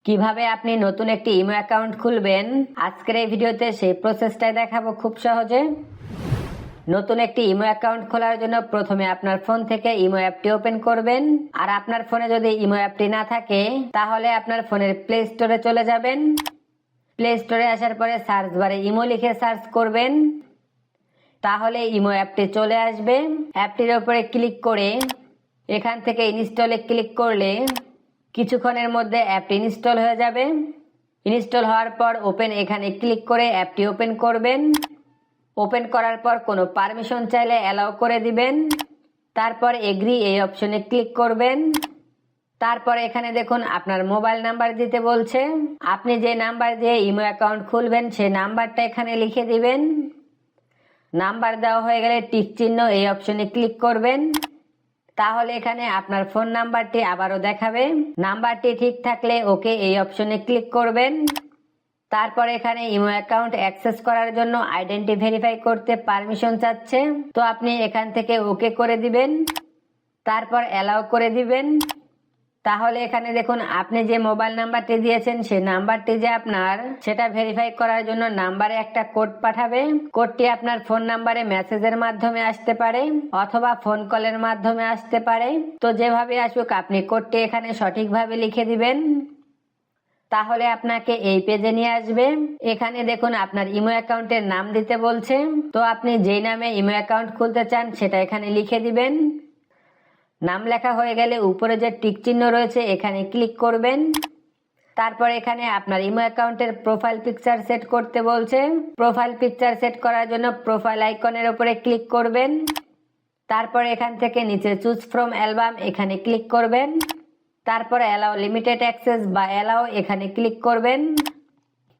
কিভাবে আপনি নতুন একটি ইমো অ্যাকাউন্ট খুলবেন আজকের এই ভিডিওতে সেই প্রসেসটাই দেখাবো খুব সহজে। নতুন একটি ইমো অ্যাকাউন্ট খোলার জন্য প্রথমে আপনার ফোন থেকে ইমো অ্যাপটি ওপেন করবেন। আর আপনার ফোনে যদি ইমো অ্যাপটি না থাকে তাহলে আপনার ফোনের প্লে স্টোরে চলে যাবেন। প্লে স্টোরে আসার পরে সার্চ বারে ইমো লিখে সার্চ করবেন, তাহলে ইমো অ্যাপটি চলে আসবে। অ্যাপটির উপরে ক্লিক করে এখান থেকে ইনস্টলে ক্লিক করলে কিছুক্ষণের মধ্যে অ্যাপটি ইনস্টল হয়ে যাবে। ইনস্টল হওয়ার পর ওপেন এখানে ক্লিক করে অ্যাপটি ওপেন করবেন। ওপেন করার পর কোনো পারমিশন চাইলে অ্যালাউ করে দিবেন, তারপর এগ্রি এই অপশনে ক্লিক করবেন। তারপর এখানে দেখুন আপনার মোবাইল নাম্বার দিতে বলছে। আপনি যে নাম্বার দিয়ে ইমো অ্যাকাউন্ট খুলবেন সেই নাম্বারটা এখানে লিখে দিবেন। নাম্বার দেওয়া হয়ে গেলে টিক চিহ্ন এই অপশনে ক্লিক করবেন, তাহলে এখানে আপনার ফোন নাম্বারটি আবারও দেখাবে। নাম্বারটি ঠিক থাকলে ওকে এই অপশনে ক্লিক করবেন। তারপর এখানে ইমো অ্যাকাউন্ট অ্যাক্সেস করার জন্য আইডেন্টি ভেরিফাই করতে পারমিশন চাচ্ছে, তো আপনি এখান থেকে ওকে করে দিবেন, তারপর অ্যালাউ করে দিবেন। তাহলে এখানে দেখুন আপনি যে মোবাইল নাম্বারটি দিয়েছেন সেই নাম্বারটি যে আপনার সেটা ভেরিফাই করার জন্য নাম্বারে একটা কোড পাঠাবে। কোডটি আপনার ফোন নাম্বারে মেসেজের মাধ্যমে আসতে পারে অথবা ফোন কলের মাধ্যমে আসতে পারে। তো যেভাবে আসুক আপনি কোডটি এখানে সঠিকভাবে লিখে দিবেন, তাহলে আপনাকে এই পেজে নিয়ে আসবে। এখানে দেখুন আপনার ইমো অ্যাকাউন্টের নাম দিতে বলছে, তো আপনি যেই নামে ইমো অ্যাকাউন্ট খুলতে চান সেটা এখানে লিখে দিবেন। নাম লেখা হয়ে গেলে উপরে যে টিক চিহ্ন রয়েছে এখানে ক্লিক করবেন। তারপর এখানে আপনার ইমো অ্যাকাউন্টের প্রোফাইল পিকচার সেট করতে বলছে। প্রোফাইল পিকচার সেট করার জন্য প্রোফাইল আইকনের উপরে ক্লিক করবেন। তারপর এখান থেকে নিচে চুজ ফ্রম অ্যালবাম এখানে ক্লিক করবেন। তারপর অ্যালাও লিমিটেড অ্যাক্সেস বা অ্যালাও এখানে ক্লিক করবেন,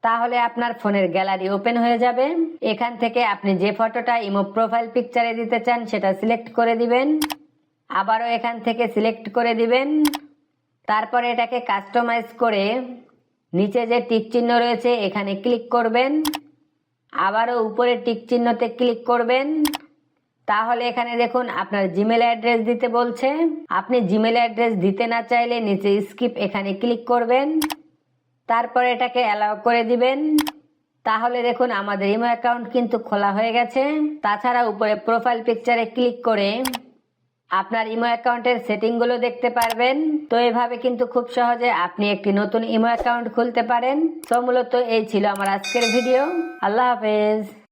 তাহলে আপনার ফোনের গ্যালারি ওপেন হয়ে যাবে। এখান থেকে আপনি যে ফটোটা ইমো প্রোফাইল পিকচারে দিতে চান সেটা সিলেক্ট করে দিবেন, আবারও এখান থেকে সিলেক্ট করে দিবেন। তারপরে এটাকে কাস্টমাইজ করে নিচে যে টিক চিহ্ন রয়েছে এখানে ক্লিক করবেন, আবারও উপরে টিক চিহ্নতে ক্লিক করবেন। তাহলে এখানে দেখুন আপনার জিমেল অ্যাড্রেস দিতে বলছে। আপনি জিমেল অ্যাড্রেস দিতে না চাইলে নিচে স্কিপ এখানে ক্লিক করবেন, তারপরে এটাকে অ্যালাউ করে দিবেন। তাহলে দেখুন আমাদের ইমো অ্যাকাউন্ট কিন্তু খোলা হয়ে গেছে। তাছাড়া উপরে প্রোফাইল পিকচারে ক্লিক করে আপনার ইমো অ্যাকাউন্টের সেটিং গুলো দেখতে পারবেন। তো এভাবে কিন্তু খুব সহজে আপনি একটি নতুন ইমো অ্যাকাউন্ট খুলতে পারেন। তো মূলত এই ছিল আমার আজকের ভিডিও। আল্লাহ হাফেজ।